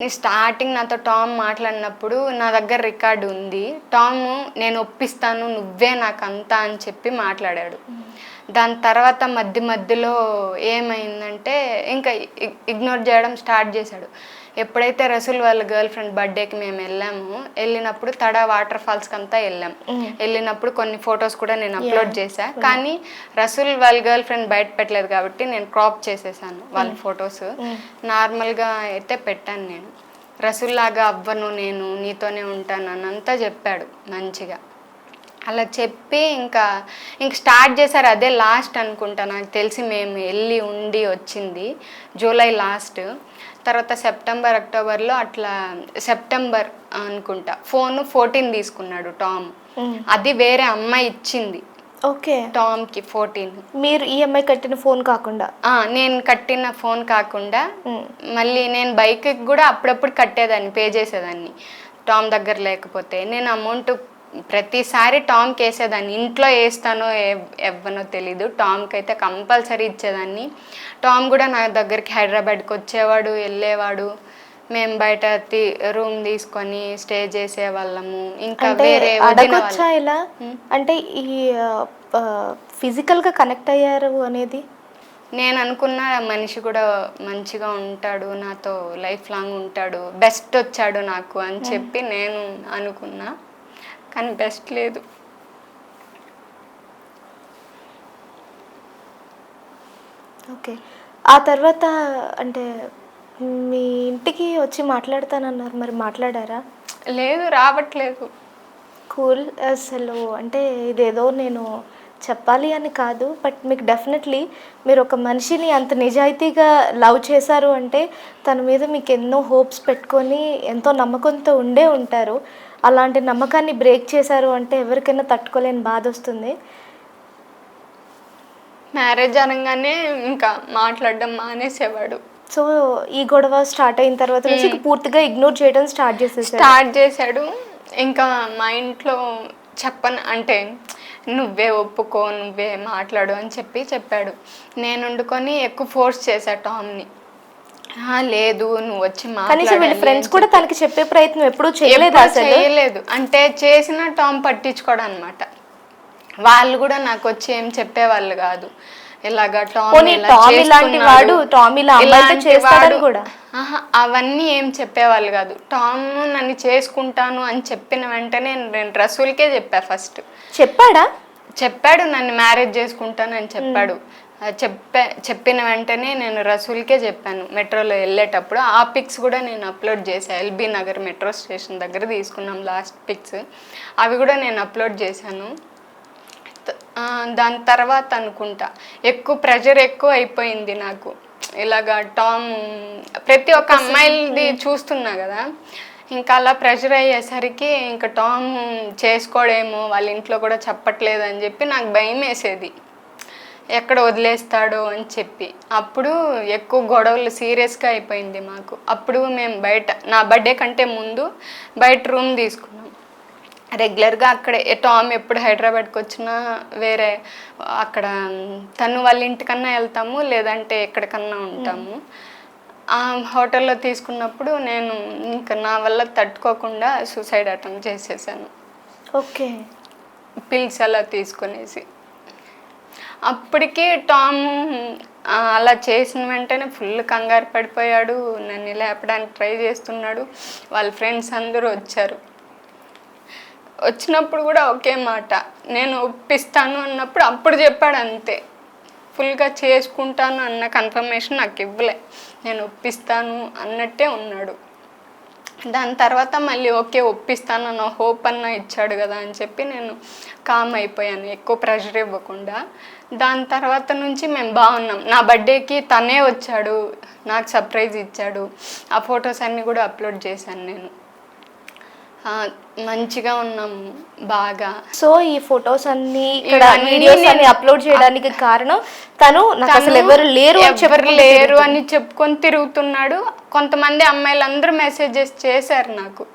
Starting నాతో Tom మాట్లాడినప్పుడు నా దగ్గర రికార్డు ఉంది. టామ్ నేను ఒప్పిస్తాను, నువ్వే నాకంతా అని చెప్పి మాట్లాడాడు. దాని తర్వాత మధ్యలో ఏమైందంటే ఇంకా ఇగ్నోర్ చేయడం స్టార్ట్ చేశాడు. ఎప్పుడైతే రసూల్ వాళ్ళ గర్ల్ ఫ్రెండ్ బర్త్డేకి మేము వెళ్ళినప్పుడు తడా వాటర్ ఫాల్స్కి అంతా వెళ్ళినప్పుడు కొన్ని ఫొటోస్ కూడా నేను అప్లోడ్ చేశాను. కానీ రసూల్ వాళ్ళ గర్ల్ ఫ్రెండ్ బయట పెట్టలేదు కాబట్టి నేను క్రాప్ చేసేసాను వాళ్ళ ఫొటోస్. నార్మల్గా అయితే పెట్టాను. నేను రసూల్ లాగా అవ్వను, నేను నీతోనే ఉంటాను అని అంతా చెప్పాడు మంచిగా. అలా చెప్పి ఇంకా స్టార్ట్ చేశారు. అదే లాస్ట్ అనుకుంటా నాకు తెలిసి మేము వెళ్ళి ఉండి వచ్చింది జూలై లాస్ట్. తర్వాత సెప్టెంబర్ అక్టోబర్లో అట్లా సెప్టెంబర్ అనుకుంటా ఫోన్ 14 తీసుకున్నాడు టామ్. అది వేరే అమ్మాయి ఇచ్చింది. ఓకే, టామ్కి 14. మీరు ఈఎంఐ కట్టిన ఫోన్ కాకుండా? నేను కట్టిన ఫోన్ కాకుండా మళ్ళీ నేను బైక్కి కూడా అప్పుడప్పుడు కట్టేదాన్ని, పే చేసేదాన్ని టామ్ దగ్గర లేకపోతే. నేను అమౌంట్ ప్రతిసారి టామ్కి వేసేదాన్ని. ఇంట్లో వేస్తానో ఇవ్వనో తెలీదు, టామ్కి అయితే కంపల్సరీ ఇచ్చేదాన్ని. టామ్ కూడా నా దగ్గరికి హైదరాబాద్కి వచ్చేవాడు, వెళ్ళేవాడు. మేము బయట రూమ్ తీసుకొని స్టే చేసేవాళ్ళము. ఇంకా వేరే అడగొచ్చా ఇలా? అంటే ఈ ఫిజికల్గా కనెక్ట్ అయ్యారు అనేది నేను అనుకున్న మనిషి కూడా మంచిగా ఉంటాడు, నాతో లైఫ్ లాంగ్ ఉంటాడు, బెస్ట్ వచ్చాడు నాకు అని చెప్పి నేను అనుకున్నా. కానీ బెస్ట్ లేదు. ఓకే, ఆ తర్వాత అంటే మీ ఇంటికి వచ్చి మాట్లాడతానన్నారు, మరి మాట్లాడారా? లేదు, రావట్లేదు. కూల్. అసలు అంటే ఇదేదో నేను చెప్పాలి అని కాదు, బట్ మీకు డెఫినెట్లీ మీరు ఒక మనిషిని అంత నిజాయితీగా లవ్ చేశారు అంటే తన మీద మీకు ఎన్నో హోప్స్ పెట్టుకొని ఎంతో నమ్మకంతో ఉండే ఉంటారు. అలాంటి నమ్మకాన్ని బ్రేక్ చేశారు అంటే ఎవరికైనా తట్టుకోలేని బాధ వస్తుంది. మ్యారేజ్ అనగానే ఇంకా మాట్లాడడం మానేసేవాడు. సో ఈ గొడవ స్టార్ట్ అయిన తర్వాత నుంచి పూర్తిగా ఇగ్నోర్ చేయడం స్టార్ట్ చేశాడు. ఇంకా మా ఇంట్లో అంటే నువ్వే ఒప్పుకో, నువ్వే మాట్లాడు అని చెప్పాడు. నేను వండుకొని ఎక్కువ ఫోర్స్ చేశా టామ్ని. లేదు, నువ్వు వచ్చి మాట్లాడాలి. ఫ్రెండ్స్ కూడా తనకి చెప్పే ప్రయత్నం ఎప్పుడూ చేయలేదు. అంటే చేసిన టామ్ పట్టించుకోడు అనమాట. వాళ్ళు కూడా నాకు వచ్చి ఏం చెప్పేవాళ్ళు కాదు. ఇలాగా అవన్నీ ఏం చెప్పేవాళ్ళు కాదు. టామ్ నన్ను చేసుకుంటాను అని చెప్పిన వెంటనే నేను రసూల్కే చెప్పా. ఫస్ట్ చెప్పాడు నన్ను మ్యారేజ్ చేసుకుంటాను అని చెప్పాడు. చెప్పిన వెంటనే నేను రసూల్కే చెప్పాను. మెట్రోలో వెళ్ళేటప్పుడు ఆ పిక్స్ కూడా నేను అప్లోడ్ చేశాను. ఎల్బీ నగర్ మెట్రో స్టేషన్ దగ్గర తీసుకున్నాం లాస్ట్ పిక్స్, అవి కూడా నేను అప్లోడ్ చేశాను. దాని తర్వాత అనుకుంటా ప్రెషర్ ఎక్కువ అయిపోయింది నాకు. ఇలాగా టామ్ ప్రతి ఒక్క అమ్మాయిది చూస్తున్నా కదా, ఇంకా అలా ప్రెషర్ అయ్యేసరికి ఇంకా టామ్ చేసుకోడేమో, వాళ్ళ ఇంట్లో కూడా చెప్పట్లేదు అని చెప్పి నాకు భయం వేసేది, ఎక్కడ వదిలేస్తాడో అని చెప్పి. అప్పుడు ఎక్కువ గొడవలు సీరియస్గా అయిపోయింది మాకు. అప్పుడు మేము నా బర్త్డే కంటే ముందు బయట రూమ్ తీసుకున్నాం. రెగ్యులర్గా అక్కడే టామ్ ఎప్పుడు హైదరాబాద్కి వచ్చినా వేరే అక్కడ తను వాళ్ళ ఇంటికన్నా వెళ్తాము, లేదంటే ఎక్కడికన్నా ఉంటాము. ఆ హోటల్లో తీసుకున్నప్పుడు నేను ఇంకా నా వల్ల తట్టుకోకుండా సూసైడ్ అటెంప్ట్ చేసేసాను. ఓకే, పిల్స్ అలా తీసుకునేసి. అప్పటికి టామ్ అలా చేసిన వెంటనే ఫుల్ కంగారు పడిపోయాడు, నన్ను లేపడానికి ట్రై చేస్తున్నాడు. వాళ్ళ ఫ్రెండ్స్ అందరూ వచ్చినప్పుడు కూడా ఒకే మాట, నేను ఒప్పిస్తాను అన్నప్పుడు అప్పుడు చెప్పాడు అంతే. ఫుల్గా చేసుకుంటాను అన్న కన్ఫర్మేషన్ నాకు ఇవ్వలే, నేను ఒప్పిస్తాను అన్నట్టే ఉన్నాడు. దాని తర్వాత మళ్ళీ ఓకే ఒప్పిస్తాను అన్న హోప్ అన్న ఇచ్చాడు కదా అని చెప్పి నేను కామ్ అయిపోయాను, ఎక్కువ ప్రెషర్ ఇవ్వకుండా. దాని తర్వాత నుంచి మేము బాగున్నాం. నా బర్త్డేకి తనే వచ్చాడు, నాకు సర్ప్రైజ్ ఇచ్చాడు. ఆ ఫొటోస్ అన్నీ కూడా అప్లోడ్ చేశాను నేను. మంచిగా ఉన్నాం బాగా. సో ఈ ఫొటోస్ అన్ని వీడియోస్ అన్ని అప్లోడ్ చేయడానికి కారణం తను అసలు ఎవరు లేరు అని చెప్పుకొని తిరుగుతున్నాడు. కొంతమంది అమ్మాయిలందరూ మెసేజెస్ చేశారు నాకు.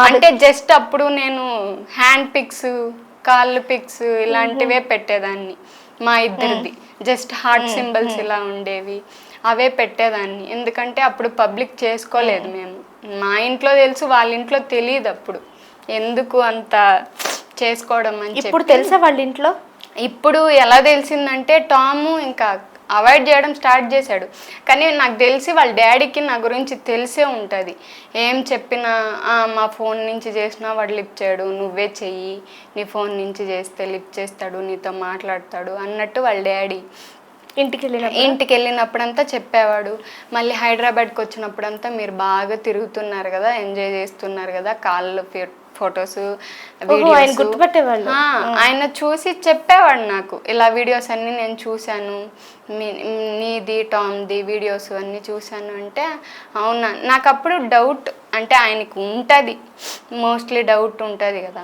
అంటే జస్ట్ అప్పుడు నేను హ్యాండ్ పిక్స్, కాళ్ళు పిక్స్ ఇలాంటివే పెట్టేదాన్ని. మా ఇద్దరిది జస్ట్ హార్ట్ సింబల్స్ ఇలా ఉండేవి. అవే పెట్టేదాన్ని. ఎందుకంటే అప్పుడు పబ్లిక్ చేసుకోలేదు మేము. మా ఇంట్లో తెలుసు, వాళ్ళ ఇంట్లో తెలియదు అప్పుడు ఎందుకు అంత చేసుకోవడం అని చెప్పి. ఇప్పుడు తెలుసా వాళ్ళ ఇంట్లో? ఇప్పుడు ఎలా తెలిసిందంటే టాము ఇంకా అవాయిడ్ చేయడం స్టార్ట్ చేశాడు. కానీ నాకు తెలిసి వాళ్ళ డాడీకి నా గురించి తెలిసే ఉంటుంది. ఏం చెప్పినా మా ఫోన్ నుంచి చేసినా వాడు లిఫ్ట్ చేయడు, నువ్వే చెయ్యి, నీ ఫోన్ నుంచి చేస్తే లిఫ్ట్ చేస్తాడు, నీతో మాట్లాడతాడు అన్నట్టు వాళ్ళ డాడీ ఇంటికి వెళ్ళినప్పుడంతా చెప్పేవాడు. మళ్ళీ హైదరాబాద్కి వచ్చినప్పుడంతా మీరు బాగా తిరుగుతున్నారు కదా, ఎంజాయ్ చేస్తున్నారు కదా, కాళ్ళు ఫొటోస్ గుర్తుపట్టేవాళ్ళు. ఆయన చూసి చెప్పేవాడు నాకు, ఇలా వీడియోస్ అన్నీ నేను చూశాను, నీది టామ్ది వీడియోస్ అన్నీ చూశాను అంటే అవునా. నాకు అప్పుడు డౌట్, అంటే ఆయనకి ఉంటుంది మోస్ట్లీ డౌట్ ఉంటుంది కదా,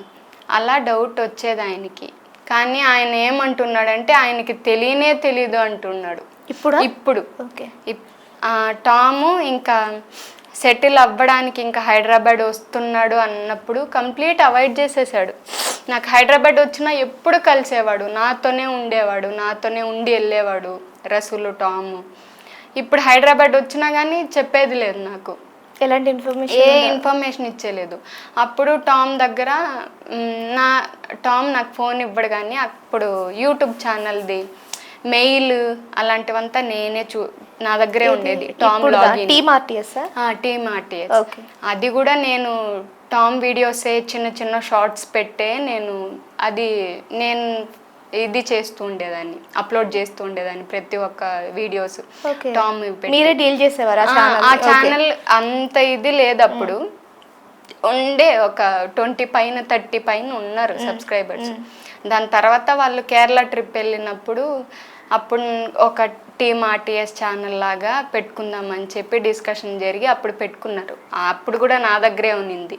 అలా డౌట్ వచ్చేది ఆయనకి. కానీ ఆయన ఏమంటున్నాడంటే ఆయనకి తెలీదు అంటున్నాడు. ఇప్పుడు టాము ఇంకా సెటిల్ అవ్వడానికి ఇంకా హైదరాబాద్ వస్తున్నాడు అన్నప్పుడు కంప్లీట్ అవాయిడ్ చేసేసాడు. నాకు హైదరాబాద్ వచ్చినా ఎప్పుడు కలిసేవాడు, నాతోనే ఉండేవాడు, నాతోనే ఉండి వెళ్ళేవాడు రసూలు టాము. ఇప్పుడు హైదరాబాద్ వచ్చినా కానీ చెప్పేది లేదు నాకు, ఎలాంటి ఇన్ఫర్మేషన్, ఏ ఇన్ఫర్మేషన్ ఇచ్చేలేదు. అప్పుడు టామ్ దగ్గర టామ్ నాకు ఫోన్ ఇవ్వడు, కానీ అప్పుడు యూట్యూబ్ ఛానల్ది మెయిల్ అలాంటివంతా నేనే నా దగ్గరే ఉండేది. టామ్ లాగిన్ టీమ్ ఆర్టీఎస్, అది కూడా నేను టామ్ వీడియోసే చిన్న చిన్న షార్ట్స్ పెట్టే నేను ఇది చేస్తూ ఉండేదాన్ని, అప్లోడ్ చేస్తూ ఉండేదాన్ని ప్రతి ఒక్క వీడియోస్. టామ్ మీరే డీల్ చేసేవారు ఆ ఛానల్? అంత ఇది లేదు అప్పుడు, ఉండే ఒక 20 పైన 30 పైన ఉన్నారు సబ్స్క్రైబర్స్. దాని తర్వాత వాళ్ళు కేరళ ట్రిప్ వెళ్ళినప్పుడు అప్పుడు ఒక టీమ్ ఆర్టీఎస్ ఛానల్ లాగా పెట్టుకుందామని చెప్పి డిస్కషన్ జరిగి అప్పుడు పెట్టుకున్నారు. అప్పుడు కూడా నా దగ్గరే ఉన్నింది.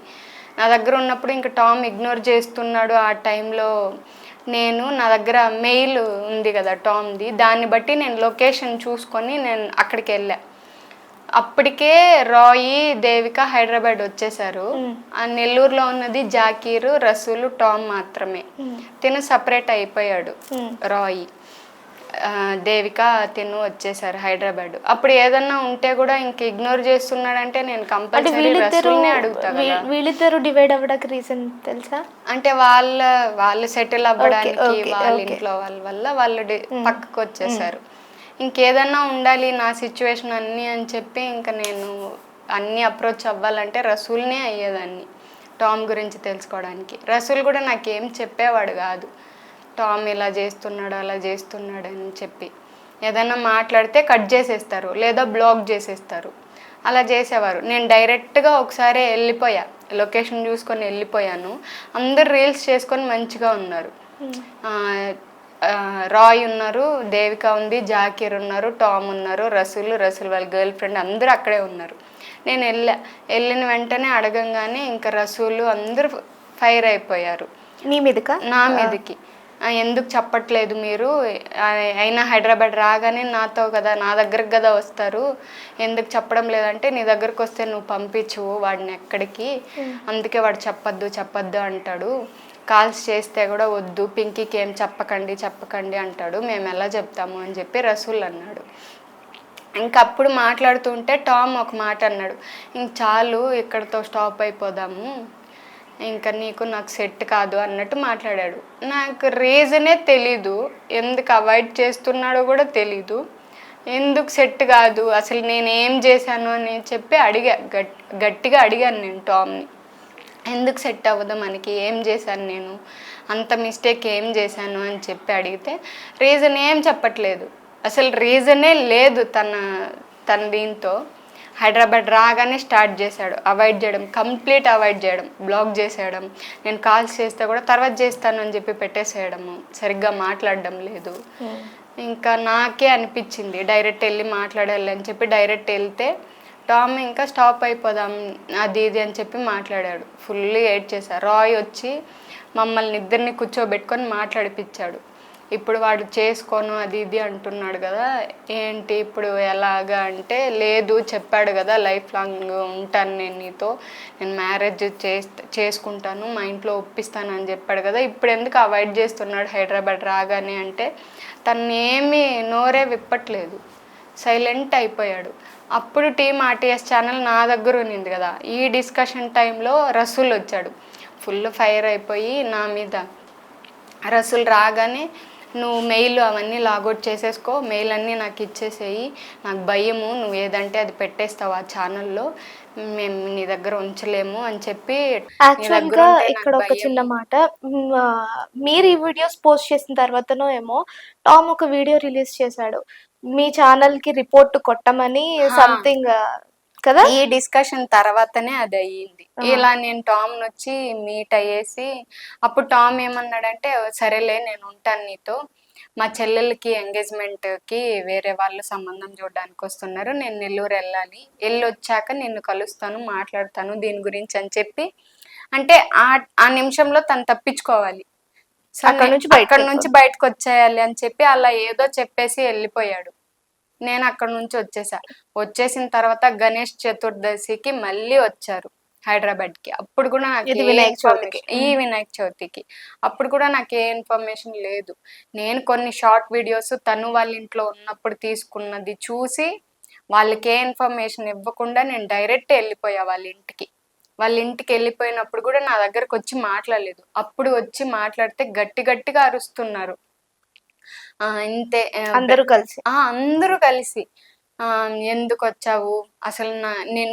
నా దగ్గర ఉన్నప్పుడు ఇంకా టామ్ ఇగ్నోర్ చేస్తున్నాడు. ఆ టైంలో నా దగ్గర మెయిల్ ఉంది కదా టామ్ది, దాన్ని బట్టి నేను లొకేషన్ చూసుకొని నేను అక్కడికి వెళ్ళా. అప్పటికే రాయి, దేవిక హైదరాబాద్ వచ్చేసారు. ఆ నెల్లూరులో ఉన్నది జాకీరు, రసూలు, టామ్ మాత్రమే. తిను సపరేట్ అయిపోయాడు. రాయి, దేవిక, తిను వచ్చేసారు హైదరాబాద్. అప్పుడు ఏదన్నా ఉంటే కూడా ఇంక ఇగ్నోర్ చేస్తున్నాడంటే నేను కంపల్సరీ రసూల్నే అడుగుతా కదా. వీళ్ళిద్దరు డివైడ్ అవ్వడానికి రీజన్ తెలుసా? అంటే వాళ్ళు సెటిల్ అవ్వడానికి వాళ్ళ ఇంట్లో వాళ్ళ వల్ల వాళ్ళు పక్కకు వచ్చేసారు. ఇంకేదన్నా ఉండాలి నా సిచ్యువేషన్ అన్నీ అని చెప్పి ఇంకా నేను అన్నీ అప్రోచ్ అవ్వాలంటే రసూల్నే అయ్యేదాన్ని టామ్ గురించి తెలుసుకోవడానికి. రసూల్ కూడా నాకేం చెప్పేవాడు కాదు, టామ్ ఇలా చేస్తున్నాడు అలా చేస్తున్నాడు అని చెప్పి. ఏదన్నా మాట్లాడితే కట్ చేసేస్తారు లేదా బ్లాక్ చేసేస్తారు, అలా చేసేవారు. నేను డైరెక్ట్గా ఒకసారి వెళ్ళిపోయా, లొకేషన్ చూసుకొని వెళ్ళిపోయాను. అందరు రీల్స్ చేసుకొని మంచిగా ఉన్నారు. రాయ్ ఉన్నారు, దేవిక ఉంది, జాకీర్ ఉన్నారు, టామ్ ఉన్నారు, రసూల్ వాళ్ళ గర్ల్ ఫ్రెండ్ అందరూ అక్కడే ఉన్నారు. నేను వెళ్ళిన వెంటనే అడగంగానే ఇంకా రసూలు అందరూ ఫైర్ అయిపోయారు మీ మీదకా, నా మీదకి. ఎందుకు చెప్పట్లేదు మీరు, అయినా హైదరాబాద్ రాగానే నాతో కదా, నా దగ్గరకు కదా వస్తారు, ఎందుకు చెప్పడం లేదంటే నీ దగ్గరకు వస్తే నువ్వు పంపించు వాడిని ఎక్కడికి, అందుకే వాడు చెప్పొద్దు అంటాడు, కాల్స్ చేస్తే కూడా వద్దు, పింకీకి ఏం చెప్పకండి అంటాడు, మేము ఎలా చెప్తాము అని చెప్పి రసూల్ అన్నాడు. ఇంకప్పుడు మాట్లాడుతుంటే టామ్ ఒక మాట అన్నాడు, ఇంక చాలు ఇక్కడతో స్టాప్ అయిపోదాము, ఇంకా నాకు సెట్ కాదు అన్నట్టు మాట్లాడాడు. నాకు రీజనే తెలీదు, ఎందుకు అవాయిడ్ చేస్తున్నాడో కూడా తెలీదు, ఎందుకు సెట్ కాదు, అసలు నేను ఏం చేశాను అని చెప్పి గట్టిగా అడిగాను నేను టామ్ని. ఎందుకు సెట్ అవ్వదు మనకి, ఏం చేశాను నేను, అంత మిస్టేక్ ఏం చేశాను అని చెప్పి అడిగితే రీజన్ ఏం చెప్పట్లేదు, అసలు రీజనే లేదు. తన దీంతో హైదరాబాద్ రాగానే స్టార్ట్ చేశాడు అవాయిడ్ చేయడం, కంప్లీట్ అవాయిడ్ చేయడం, బ్లాక్ చేసేయడం, నేను కాల్స్ చేస్తే కూడా తర్వాత చేస్తాను అని చెప్పి పెట్టేసేయడము, సరిగ్గా మాట్లాడడం లేదు. ఇంకా నాకే అనిపించింది డైరెక్ట్ వెళ్ళి మాట్లాడాలి అని చెప్పి డైరెక్ట్ వెళ్తే టామ్ ఇంకా స్టాప్ అయిపోదాం అది ఇది అని చెప్పి మాట్లాడాడు. ఫుల్లీ ఏడ్ చేశారు. రాయ్ వచ్చి మమ్మల్ని ఇద్దరిని కూర్చోబెట్టుకొని మాట్లాడిపించాడు. ఇప్పుడు వాడు చేసుకోను అది ఇది అంటున్నాడు కదా, ఏంటి ఇప్పుడు ఎలాగా అంటే, లేదు చెప్పాడు కదా లైఫ్ లాంగ్ ఉంటాను నేను నీతో, నేను మ్యారేజ్ చేసుకుంటాను, మా ఇంట్లో ఒప్పిస్తాను అని చెప్పాడు కదా, ఇప్పుడు ఎందుకు అవాయిడ్ చేస్తున్నాడు హైదరాబాద్ రాగానే అంటే తను ఏమీ నోరే విప్పట్లేదు. సైలెంట్ అయిపోయాడు. అప్పుడు టీమ్ ఆర్టీఎస్ ఛానల్ నా దగ్గర ఉన్నింది కదా, ఈ డిస్కషన్ టైంలో రసూల్ వచ్చాడు. ఫుల్ ఫైర్ అయిపోయి నా మీద. రసూల్ రాగానే నువ్వు మెయిల్ అవన్నీ లాగౌట్ చేసేసుకో, మెయిల్ అన్నీ నాకు ఇచ్చేసేయి, నాకు భయము, నువ్వు ఏదంటే అది పెట్టేస్తావు ఆ ఛానల్లో, మేము నీ దగ్గర ఉంచలేము అని చెప్పి, నీ దగ్గర యాక్చువల్గా ఉంటే ఇక్కడ నాకు ఒక భయం. చిన్న మాట, మీరు ఈ వీడియోస్ పోస్ట్ చేసిన తర్వాతనో ఏమో టామ్ ఒక వీడియో రిలీజ్ చేశాడు మీ ఛానల్ కి రిపోర్ట్ కొట్టమని, సంథింగ్ కదా. ఈ డిస్కషన్ తర్వాతనే అది అయ్యింది. ఇలా నేను టామ్ వచ్చి మీట్ అయ్యేసి, అప్పుడు టామ్ ఏమన్నాడంటే, సరేలే నేను ఉంటాను నీతో, మా చెల్లెలకి ఎంగేజ్మెంట్కి వేరే వాళ్ళు సంబంధం చూడడానికి వస్తున్నారు, నేను నెల్లూరు వెళ్ళాలి, వచ్చాక నిన్ను కలుస్తాను, మాట్లాడతాను దీని గురించి అని చెప్పి, అంటే ఆ నిమిషంలో తను తప్పించుకోవాలి, అక్కడ నుంచి బయటకు వచ్చేయాలి అని చెప్పి అలా ఏదో చెప్పేసి వెళ్ళిపోయాడు. నేను అక్కడ నుంచి వచ్చేసిన తర్వాత గణేష్ చతుర్దశికి మళ్ళీ వచ్చారు హైదరాబాద్కి. అప్పుడు కూడా నాకు ఈ వినాయక చవితికి అప్పుడు కూడా నాకు ఏ ఇన్ఫర్మేషన్ లేదు. నేను కొన్ని షార్ట్ వీడియోస్ తను వాళ్ళ ఇంట్లో ఉన్నప్పుడు తీసుకున్నది చూసి వాళ్ళకి ఏ ఇన్ఫర్మేషన్ ఇవ్వకుండా నేను డైరెక్ట్ వెళ్ళిపోయా వాళ్ళ ఇంటికి వెళ్ళిపోయినప్పుడు కూడా నా దగ్గరకు వచ్చి మాట్లాడలేదు. అప్పుడు వచ్చి మాట్లాడితే గట్టిగా అరుస్తున్నారు. ఇంతే అందరూ కలిసి ఎందుకు వచ్చావు, అసలు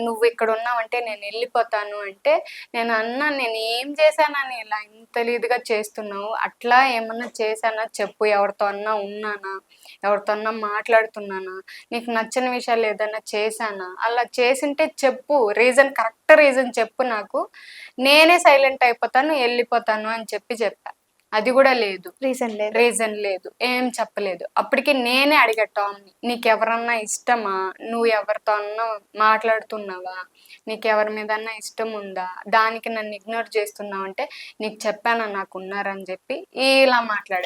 నువ్వు ఇక్కడ ఉన్నావంటే నేను వెళ్ళిపోతాను అంటే, నేను అన్నా నేను ఏం చేశానని ఇలా ఇంత ఇదిగా చేస్తున్నావు, అట్లా ఏమన్నా చేశానా చెప్పు, ఎవరితో అన్నా ఉన్నానా, ఎవరితో అన్నా మాట్లాడుతున్నానా, నీకు నచ్చని విషయాలు ఏదన్నా చేశానా, అలా చేసింటే చెప్పు, కరెక్ట్ రీజన్ చెప్పు, నాకు నేనే సైలెంట్ అయిపోతాను వెళ్ళిపోతాను అని చెప్పా. అది కూడా లేదు, రీజన్ లేదు, ఏం చెప్పలేదు. అప్పటికి నేనే అడిగా టామ్ని, నీకెవరన్నా ఇష్టమా, నువ్వు ఎవరితో అన్నా మాట్లాడుతున్నావా, నీకెవరి మీదన్నా ఇష్టం ఉందా, దానికి నన్ను ఇగ్నోర్ చేస్తున్నావు అంటే, నీకు చెప్పానా నాకు ఉన్నారని చెప్పి ఇలా మాట్లాడాను.